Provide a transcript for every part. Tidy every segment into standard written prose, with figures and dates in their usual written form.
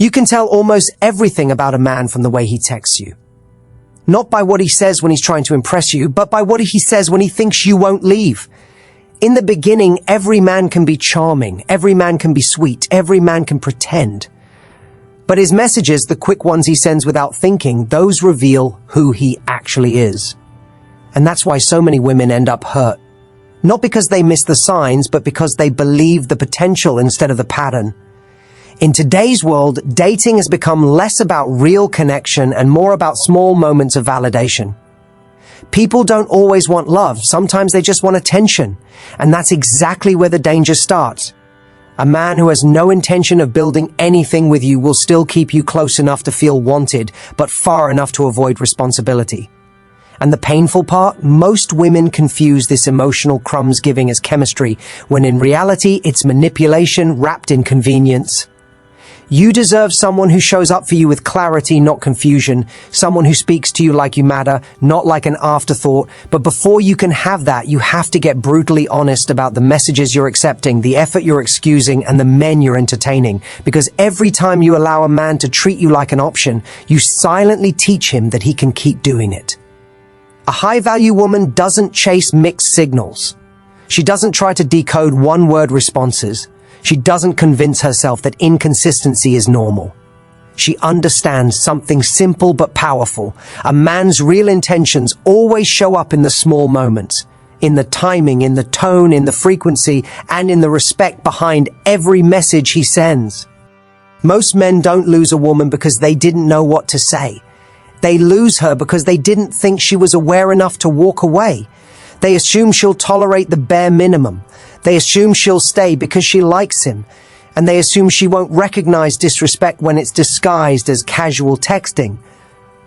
You can tell almost everything about a man from the way he texts you. Not by what he says when he's trying to impress you, but by what he says when he thinks you won't leave. In the beginning, every man can be charming, every man can be sweet, every man can pretend. But his messages, the quick ones he sends without thinking, those reveal who he actually is. And that's why so many women end up hurt. Not because they miss the signs, but because they believe the potential instead of the pattern. In today's world, dating has become less about real connection and more about small moments of validation. People don't always want love. Sometimes they just want attention. And that's exactly where the danger starts. A man who has no intention of building anything with you will still keep you close enough to feel wanted, but far enough to avoid responsibility. And the painful part, most women confuse this emotional crumbs giving as chemistry, when in reality it's manipulation wrapped in convenience. You deserve someone who shows up for you with clarity, not confusion. Someone who speaks to you like you matter, not like an afterthought. But before you can have that, you have to get brutally honest about the messages you're accepting, the effort you're excusing, and the men you're entertaining. Because every time you allow a man to treat you like an option, you silently teach him that he can keep doing it. A high-value woman doesn't chase mixed signals. She doesn't try to decode one-word responses. She doesn't convince herself that inconsistency is normal. She understands something simple but powerful. A man's real intentions always show up in the small moments, in the timing, in the tone, in the frequency, and in the respect behind every message he sends. Most men don't lose a woman because they didn't know what to say. They lose her because they didn't think she was aware enough to walk away. They assume she'll tolerate the bare minimum. They assume she'll stay because she likes him, and they assume she won't recognize disrespect when it's disguised as casual texting.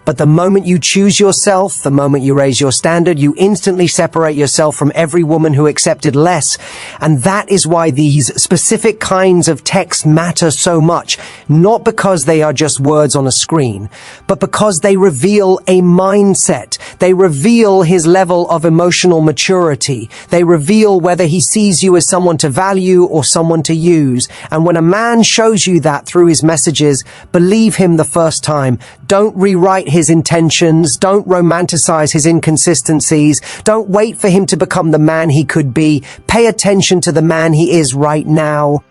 But the moment you choose yourself, the moment you raise your standard, you instantly separate yourself from every woman who accepted less. And that is why these specific kinds of texts matter so much, not because they are just words on a screen, but because they reveal a mindset. They reveal his level of emotional maturity. They reveal whether he sees you as someone to value or someone to use. And when a man shows you that through his messages, believe him the first time. Don't rewrite his intentions. Don't romanticize his inconsistencies. Don't wait for him to become the man he could be. Pay attention to the man he is right now.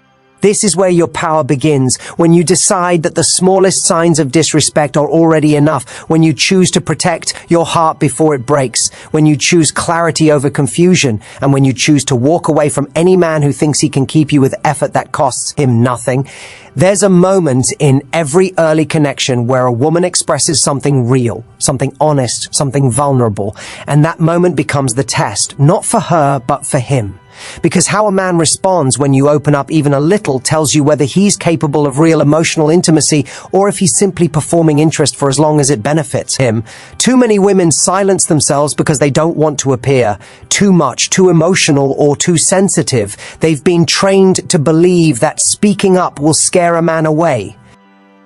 This is where your power begins, when you decide that the smallest signs of disrespect are already enough, when you choose to protect your heart before it breaks, when you choose clarity over confusion, and when you choose to walk away from any man who thinks he can keep you with effort that costs him nothing. There's a moment in every early connection where a woman expresses something real, something honest, something vulnerable, and that moment becomes the test, not for her, but for him. Because how a man responds when you open up even a little tells you whether he's capable of real emotional intimacy or if he's simply performing interest for as long as it benefits him. Too many women silence themselves because they don't want to appear too much, too emotional, or too sensitive. They've been trained to believe that speaking up will scare a man away.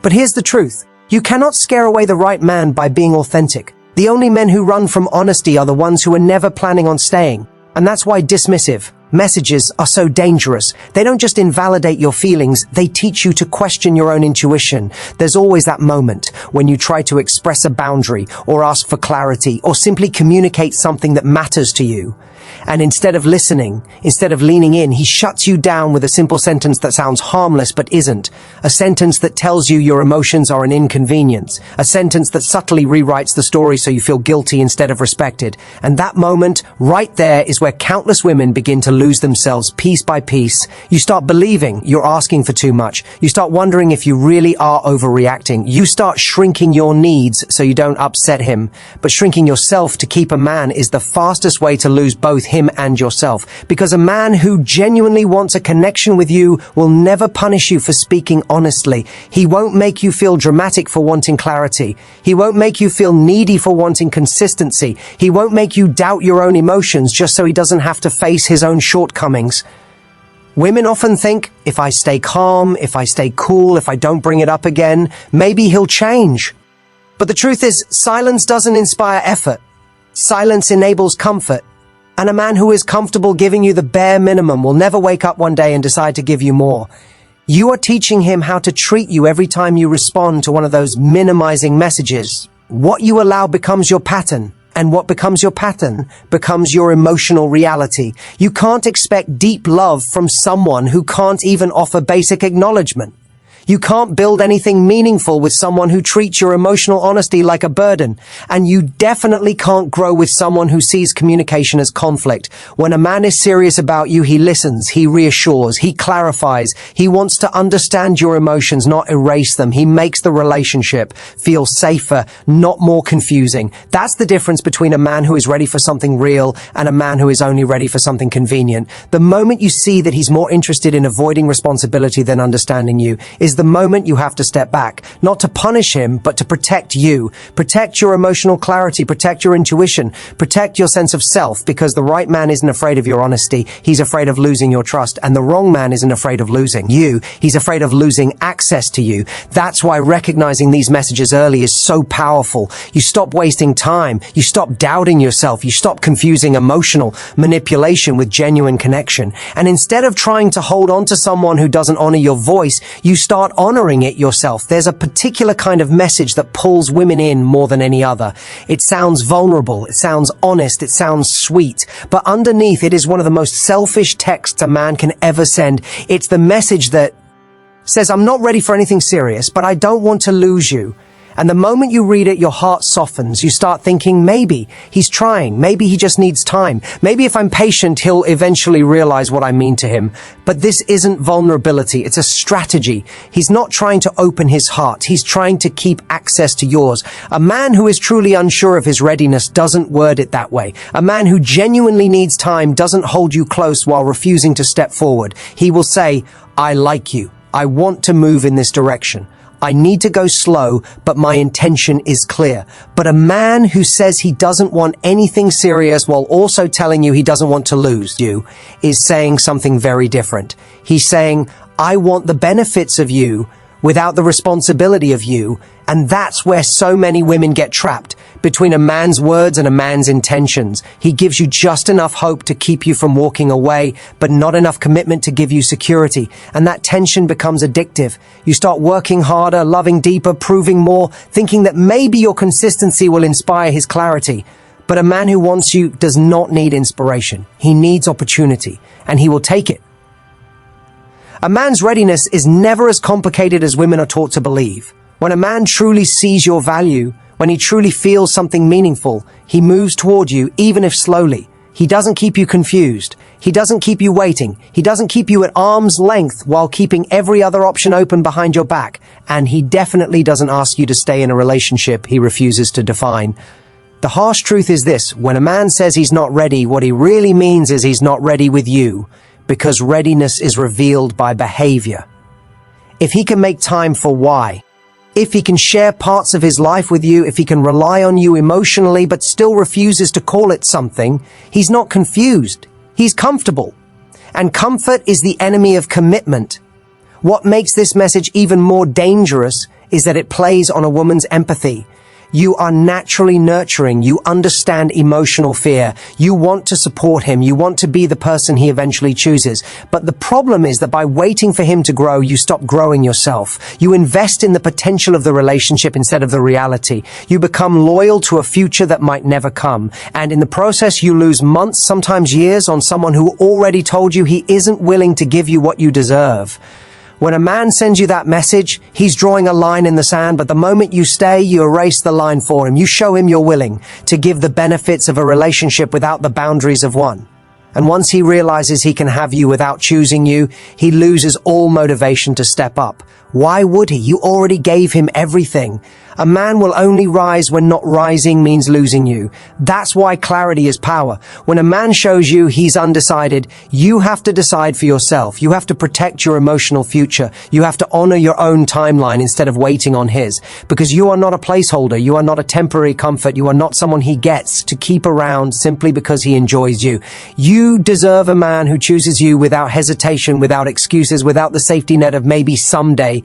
But here's the truth. You cannot scare away the right man by being authentic. The only men who run from honesty are the ones who are never planning on staying. And that's why dismissive messages are so dangerous. They don't just invalidate your feelings, they teach you to question your own intuition. There's always that moment when you try to express a boundary or ask for clarity or simply communicate something that matters to you. And instead of listening, instead of leaning in, he shuts you down with a simple sentence that sounds harmless but isn't. A sentence that tells you your emotions are an inconvenience. A sentence that subtly rewrites the story so you feel guilty instead of respected. And that moment, right there, is where countless women begin to lose themselves piece by piece. You start believing you're asking for too much. You start wondering if you really are overreacting. You start shrinking your needs so you don't upset him. But shrinking yourself to keep a man is the fastest way to lose both him and yourself, because a man who genuinely wants a connection with you will never punish you for speaking honestly. He won't make you feel dramatic for wanting clarity. He won't make you feel needy for wanting consistency. He won't make you doubt your own emotions just so he doesn't have to face his own shortcomings. Women often think, if I stay calm, if I stay cool, if I don't bring it up again, maybe he'll change. But the truth is, silence doesn't inspire effort. Silence enables comfort. And a man who is comfortable giving you the bare minimum will never wake up one day and decide to give you more. You are teaching him how to treat you every time you respond to one of those minimizing messages. What you allow becomes your pattern, and what becomes your pattern becomes your emotional reality. You can't expect deep love from someone who can't even offer basic acknowledgement. You can't build anything meaningful with someone who treats your emotional honesty like a burden. And you definitely can't grow with someone who sees communication as conflict. When a man is serious about you, he listens, he reassures, he clarifies. He wants to understand your emotions, not erase them. He makes the relationship feel safer, not more confusing. That's the difference between a man who is ready for something real and a man who is only ready for something convenient. The moment you see that he's more interested in avoiding responsibility than understanding you is the moment you have to step back, not to punish him, but to protect you. Protect your emotional clarity, protect your intuition, protect your sense of self, because the right man isn't afraid of your honesty. He's afraid of losing your trust. And the wrong man isn't afraid of losing you. He's afraid of losing access to you. That's why recognizing these messages early is so powerful. You stop wasting time. You stop doubting yourself. You stop confusing emotional manipulation with genuine connection. And instead of trying to hold on to someone who doesn't honor your voice, you start honoring it yourself. There's a particular kind of message that pulls women in more than any other. It sounds vulnerable, it sounds honest, it sounds sweet, but underneath it is one of the most selfish texts a man can ever send. It's the message that says, I'm not ready for anything serious, but I don't want to lose you. And the moment you read it, your heart softens. You start thinking, maybe he's trying. Maybe he just needs time. Maybe if I'm patient, he'll eventually realize what I mean to him. But this isn't vulnerability. It's a strategy. He's not trying to open his heart. He's trying to keep access to yours. A man who is truly unsure of his readiness doesn't word it that way. A man who genuinely needs time doesn't hold you close while refusing to step forward. He will say, I like you. I want to move in this direction. I need to go slow, but my intention is clear. But a man who says he doesn't want anything serious while also telling you he doesn't want to lose you is saying something very different. He's saying, I want the benefits of you without the responsibility of you. And that's where so many women get trapped, between a man's words and a man's intentions. He gives you just enough hope to keep you from walking away, but not enough commitment to give you security. And that tension becomes addictive. You start working harder, loving deeper, proving more, thinking that maybe your consistency will inspire his clarity. But a man who wants you does not need inspiration. He needs opportunity, and he will take it. A man's readiness is never as complicated as women are taught to believe. When a man truly sees your value, when he truly feels something meaningful, he moves toward you, even if slowly. He doesn't keep you confused. He doesn't keep you waiting. He doesn't keep you at arm's length while keeping every other option open behind your back. And he definitely doesn't ask you to stay in a relationship he refuses to define. The harsh truth is this: when a man says he's not ready, what he really means is he's not ready with you, because readiness is revealed by behavior. If he can make time for why, if he can share parts of his life with you, if he can rely on you emotionally but still refuses to call it something, he's not confused. He's comfortable. And comfort is the enemy of commitment. What makes this message even more dangerous is that it plays on a woman's empathy. You are naturally nurturing. You understand emotional fear. You want to support him. You want to be the person he eventually chooses. But the problem is that by waiting for him to grow, you stop growing yourself. You invest in the potential of the relationship instead of the reality. You become loyal to a future that might never come. And in the process, you lose months, sometimes years, on someone who already told you he isn't willing to give you what you deserve. When a man sends you that message, he's drawing a line in the sand, but the moment you stay, you erase the line for him. You show him you're willing to give the benefits of a relationship without the boundaries of one. And once he realizes he can have you without choosing you, he loses all motivation to step up. Why would he? You already gave him everything. A man will only rise when not rising means losing you. That's why clarity is power. When a man shows you he's undecided, you have to decide for yourself. You have to protect your emotional future. You have to honor your own timeline instead of waiting on his. Because you are not a placeholder. You are not a temporary comfort. You are not someone he gets to keep around simply because he enjoys you. You deserve a man who chooses you without hesitation, without excuses, without the safety net of maybe someday.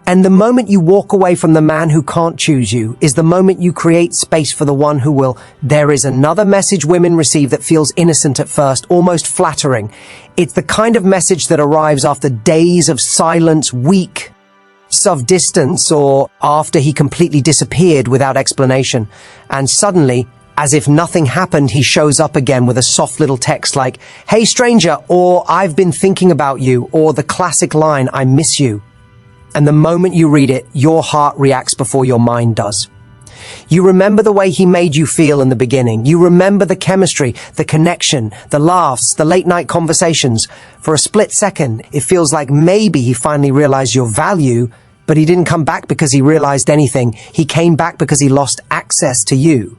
And the moment you walk away from the man who can't choose you is the moment you create space for the one who will. There is another message women receive that feels innocent at first, almost flattering. It's the kind of message that arrives after days of silence, weeks of distance, or after he completely disappeared without explanation. And suddenly, as if nothing happened, he shows up again with a soft little text like, "Hey stranger," or "I've been thinking about you," or the classic line, "I miss you." And the moment you read it, your heart reacts before your mind does. You remember the way he made you feel in the beginning. You remember the chemistry, the connection, the laughs, the late night conversations. For a split second, it feels like maybe he finally realized your value, but he didn't come back because he realized anything. He came back because he lost access to you.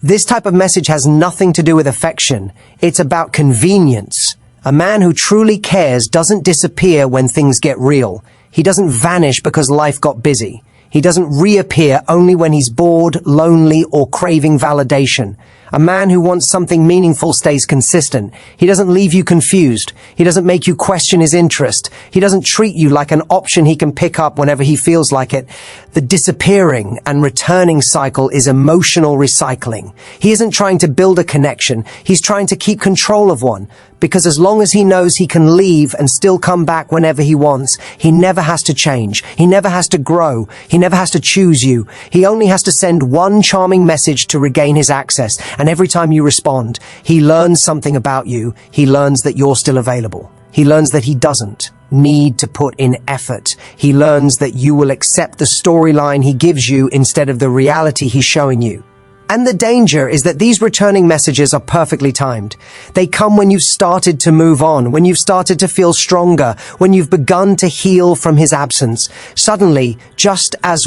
This type of message has nothing to do with affection. It's about convenience. A man who truly cares doesn't disappear when things get real. He doesn't vanish because life got busy. He doesn't reappear only when he's bored, lonely, or craving validation. A man who wants something meaningful stays consistent. He doesn't leave you confused. He doesn't make you question his interest. He doesn't treat you like an option he can pick up whenever he feels like it. The disappearing and returning cycle is emotional recycling. He isn't trying to build a connection. He's trying to keep control of one. Because as long as he knows he can leave and still come back whenever he wants, he never has to change. He never has to grow. He never has to choose you. He only has to send one charming message to regain his access. And every time you respond, he learns something about you. He learns that you're still available. He learns that he doesn't need to put in effort. He learns that you will accept the storyline he gives you instead of the reality he's showing you. And the danger is that these returning messages are perfectly timed. They come when you've started to move on, when you've started to feel stronger, when you've begun to heal from his absence. Suddenly, just as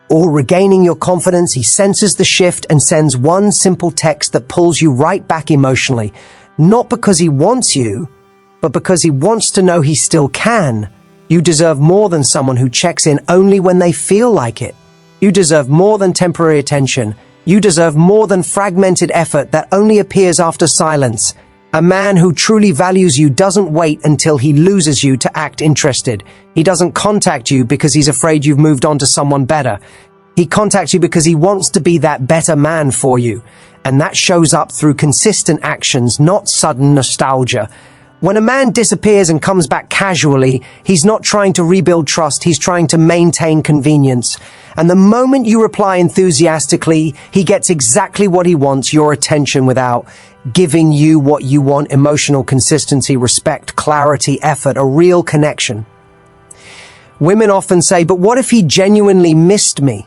or regaining your confidence, he senses the shift and sends one simple text that pulls you right back emotionally. Not because he wants you, but because he wants to know he still can. You deserve more than someone who checks in only when they feel like it. You deserve more than temporary attention. You deserve more than fragmented effort that only appears after silence. A man who truly values you doesn't wait until he loses you to act interested. He doesn't contact you because he's afraid you've moved on to someone better. He contacts you because he wants to be that better man for you. And that shows up through consistent actions, not sudden nostalgia. When a man disappears and comes back casually, he's not trying to rebuild trust, he's trying to maintain convenience. And the moment you reply enthusiastically, he gets exactly what he wants, your attention, without giving you what you want: emotional consistency, respect, clarity, effort, a real connection. Women often say, "But what if he genuinely missed me?"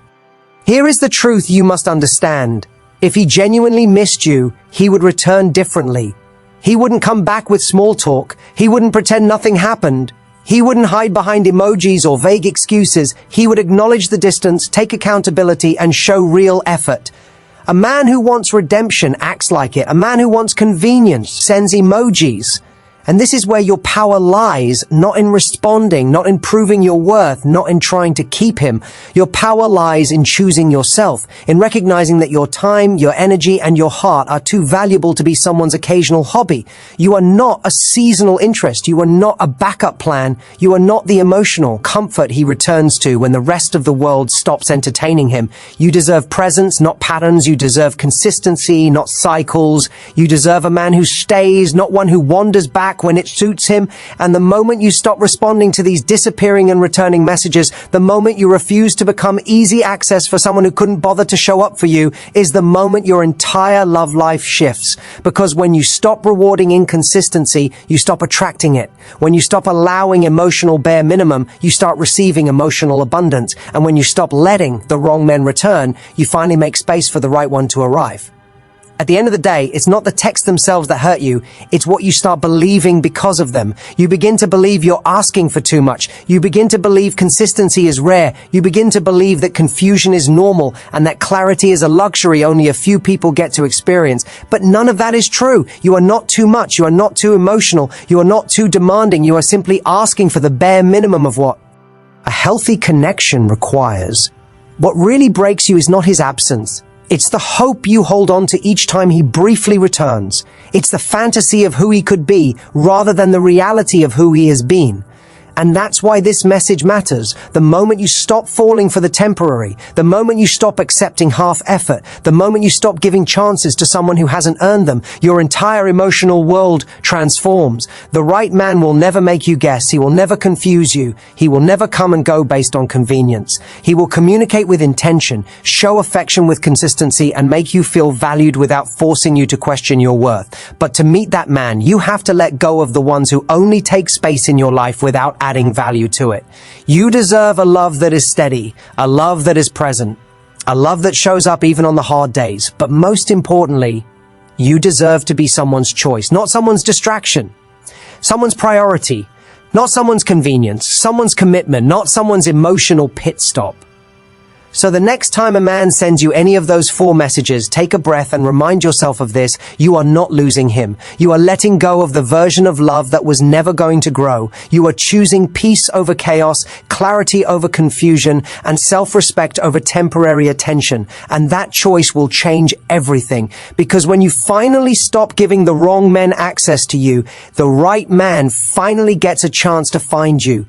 Here is the truth you must understand. If he genuinely missed you, he would return differently. He wouldn't come back with small talk. He wouldn't pretend nothing happened. He wouldn't hide behind emojis or vague excuses. He would acknowledge the distance, take accountability, and show real effort. A man who wants redemption acts like it. A man who wants convenience sends emojis. And this is where your power lies, not in responding, not in proving your worth, not in trying to keep him. Your power lies in choosing yourself, in recognizing that your time, your energy, and your heart are too valuable to be someone's occasional hobby. You are not a seasonal interest. You are not a backup plan. You are not the emotional comfort he returns to when the rest of the world stops entertaining him. You deserve presence, not patterns. You deserve consistency, not cycles. You deserve a man who stays, not one who wanders back when it suits him. And the moment you stop responding to these disappearing and returning messages, the moment you refuse to become easy access for someone who couldn't bother to show up for you, is the moment your entire love life shifts. Because when you stop rewarding inconsistency, you stop attracting it. When you stop allowing emotional bare minimum, you start receiving emotional abundance. And when you stop letting the wrong men return, you finally make space for the right one to arrive. At the end of the day, it's not the texts themselves that hurt you, it's what you start believing because of them. You begin to believe you're asking for too much. You begin to believe consistency is rare. You begin to believe that confusion is normal and that clarity is a luxury only a few people get to experience. But none of that is true. You are not too much. You are not too emotional. You are not too demanding. You are simply asking for the bare minimum of what a healthy connection requires. What really breaks you is not his absence. It's the hope you hold on to each time he briefly returns. It's the fantasy of who he could be rather than the reality of who he has been. And that's why this message matters. The moment you stop falling for the temporary, the moment you stop accepting half effort, the moment you stop giving chances to someone who hasn't earned them, your entire emotional world transforms. The right man will never make you guess. He will never confuse you. He will never come and go based on convenience. He will communicate with intention, show affection with consistency, and make you feel valued without forcing you to question your worth. But to meet that man, you have to let go of the ones who only take space in your life without adding value to it. You deserve a love that is steady, a love that is present, a love that shows up even on the hard days. But most importantly, you deserve to be someone's choice, not someone's distraction, someone's priority, not someone's convenience, someone's commitment, not someone's emotional pit stop. So the next time a man sends you any of those 4 messages, take a breath and remind yourself of this. You are not losing him. You are letting go of the version of love that was never going to grow. You are choosing peace over chaos, clarity over confusion, and self-respect over temporary attention. And that choice will change everything. Because when you finally stop giving the wrong men access to you, the right man finally gets a chance to find you.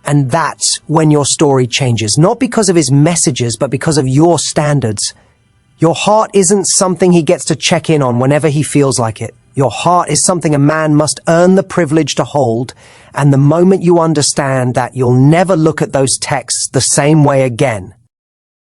And that's when your story changes, not because of his messages, but because of your standards. Your heart isn't something he gets to check in on whenever he feels like it. Your heart is something a man must earn the privilege to hold. And the moment you understand that, you'll never look at those texts the same way again.